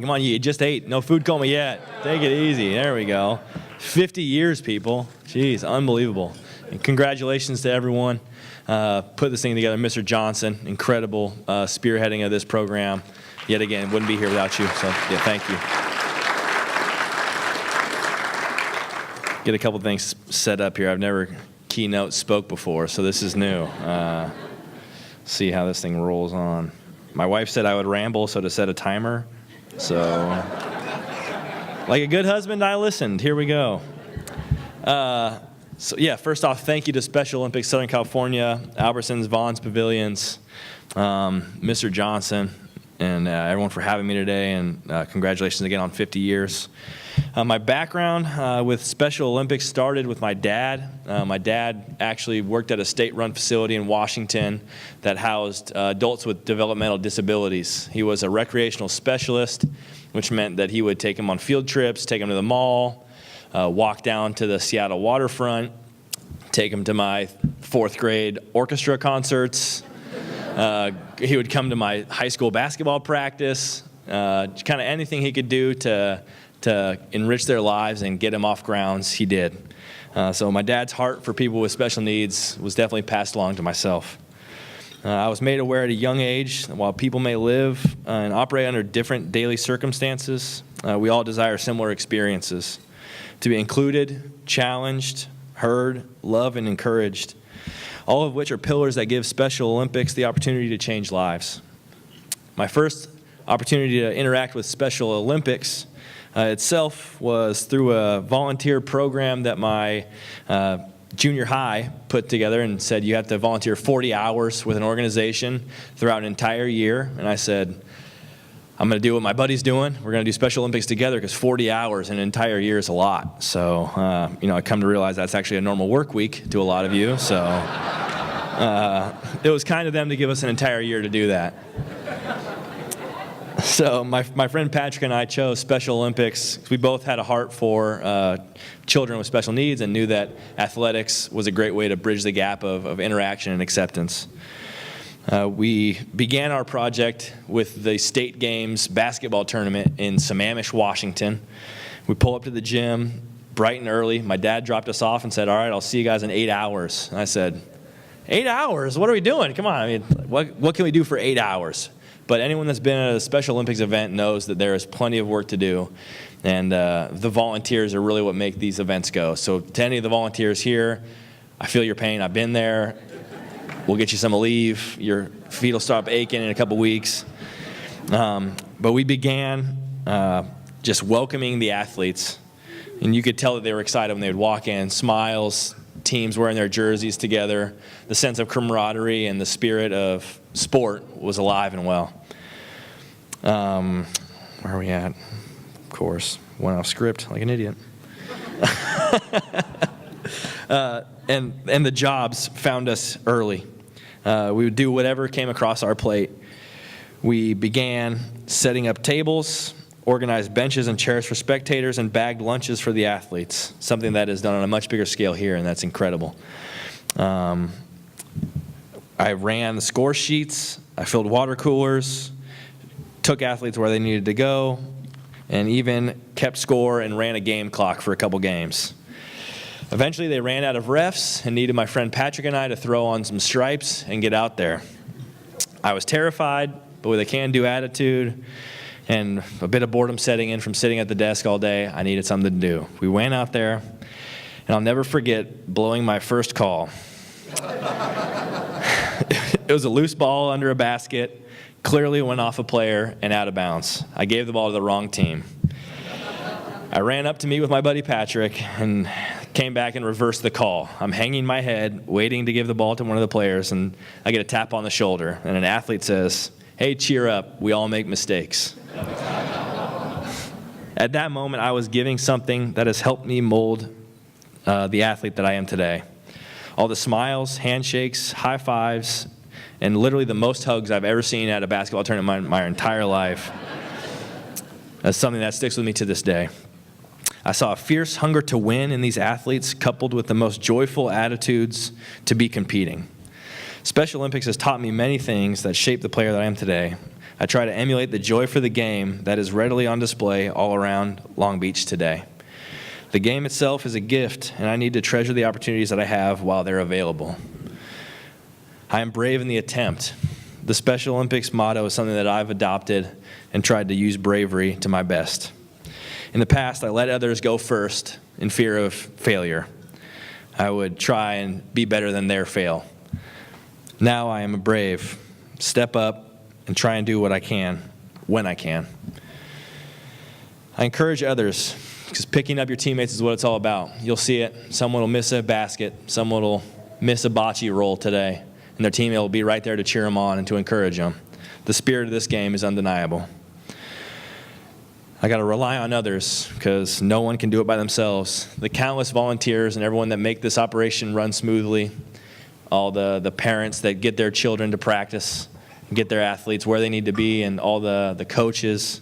Come on, you just ate. No food coma yet. Take it easy. There we go. 50 years, people. Jeez, unbelievable. And congratulations to everyone. Put this thing together. Mr. Johnson, incredible spearheading of this program. Yet again, wouldn't be here without you. So, yeah, thank you. Get a couple things set up here. I've never Keynote spoke before, so this is new. See how this thing rolls on. My wife said I would ramble, so to set a timer. So, like a good husband, I listened. Here we go. First off, thank you to Special Olympics Southern California, Albertsons, Vaughn's Pavilions, Mr. Johnson, and everyone for having me today, and congratulations again on 50 years. My background with Special Olympics started with my dad. My dad actually worked at a state-run facility in Washington that housed adults with developmental disabilities. He was a recreational specialist, which meant that he would take them on field trips, take them to the mall, walk down to the Seattle waterfront, take them to my fourth grade orchestra concerts. He would come to my high school basketball practice, kind of anything he could do to enrich their lives and get them off grounds, he did. So my dad's heart for people with special needs was definitely passed along to myself. I was made aware at a young age that while people may live and operate under different daily circumstances, we all desire similar experiences. To be included, challenged, heard, loved, and encouraged, all of which are pillars that give Special Olympics the opportunity to change lives. My first opportunity to interact with Special Olympics itself was through a volunteer program that my junior high put together and said you have to volunteer 40 hours with an organization throughout an entire year. And I said, I'm going to do what my buddy's doing. We're going to do Special Olympics together because 40 hours in an entire year is a lot. So, I come to realize that's actually a normal work week to a lot of you. So it was kind of them to give us an entire year to do that. So my friend Patrick and I chose Special Olympics. We both had a heart for children with special needs and knew that athletics was a great way to bridge the gap of interaction and acceptance. We began our project with the state games basketball tournament in Sammamish, Washington. We pull up to the gym bright and early. My dad dropped us off and said, all right, I'll see you guys in 8 hours. And I said, 8 hours? What are we doing? Come on. I mean, what can we do for 8 hours? But anyone that's been at a Special Olympics event knows that there is plenty of work to do. And the volunteers are really what make these events go. So to any of the volunteers here, I feel your pain. I've been there. We'll get you some Aleve. Your feet will stop aching in a couple weeks. But we began just welcoming the athletes. And you could tell that they were excited when they would walk in. Smiles, teams wearing their jerseys together. The sense of camaraderie and the spirit of sport was alive and well. Where are we at? Of course, went off script like an idiot. And the jobs found us early. We would do whatever came across our plate. We began setting up tables, organized benches and chairs for spectators, and bagged lunches for the athletes, something that is done on a much bigger scale here, and that's incredible. I ran the score sheets, I filled water coolers, took athletes where they needed to go, and even kept score and ran a game clock for a couple games. Eventually, they ran out of refs and needed my friend Patrick and I to throw on some stripes and get out there. I was terrified, but with a can-do attitude and a bit of boredom setting in from sitting at the desk all day, I needed something to do. We went out there, and I'll never forget blowing my first call. It was a loose ball under a basket, clearly went off a player and out of bounds. I gave the ball to the wrong team. I ran up to meet with my buddy Patrick and came back and reversed the call. I'm hanging my head, waiting to give the ball to one of the players, and I get a tap on the shoulder, and an athlete says, "Hey, cheer up, we all make mistakes." At that moment, I was giving something that has helped me mold the athlete that I am today. All the smiles, handshakes, high fives, and literally the most hugs I've ever seen at a basketball tournament my entire life. That's something that sticks with me to this day. I saw a fierce hunger to win in these athletes, coupled with the most joyful attitudes to be competing. Special Olympics has taught me many things that shape the player that I am today, I try to emulate the joy for the game that is readily on display all around Long Beach today. The game itself is a gift, and I need to treasure the opportunities that I have while they're available. I am brave in the attempt. The Special Olympics motto is something that I've adopted and tried to use bravery to my best. In the past, I let others go first in fear of failure. I would try and be better than their fail. Now I am a brave. Step up and try and do what I can when I can. I encourage others, because picking up your teammates is what it's all about. You'll see it. Someone will miss a basket. Someone will miss a bocce roll today, and their teammate will be right there to cheer them on and to encourage them. The spirit of this game is undeniable. I got to rely on others because no one can do it by themselves. The countless volunteers and everyone that make this operation run smoothly, all the parents that get their children to practice, get their athletes where they need to be, and all the coaches.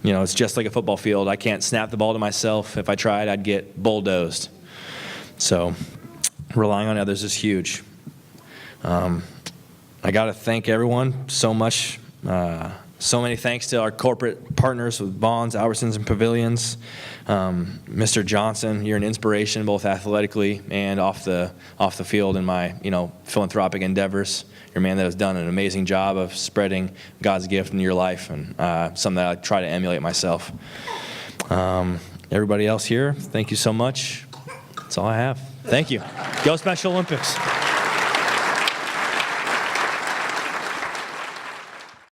You know, it's just like a football field. I can't snap the ball to myself. If I tried, I'd get bulldozed. So relying on others is huge. I got to thank everyone so much. So many thanks to our corporate partners with Bonds, Albertsons, and Pavilions. Mr. Johnson, you're an inspiration both athletically and off the field in my philanthropic endeavors. You're a man that has done an amazing job of spreading God's gift in your life, and something that I try to emulate myself. Everybody else here, thank you so much. That's all I have. Thank you. Go Special Olympics.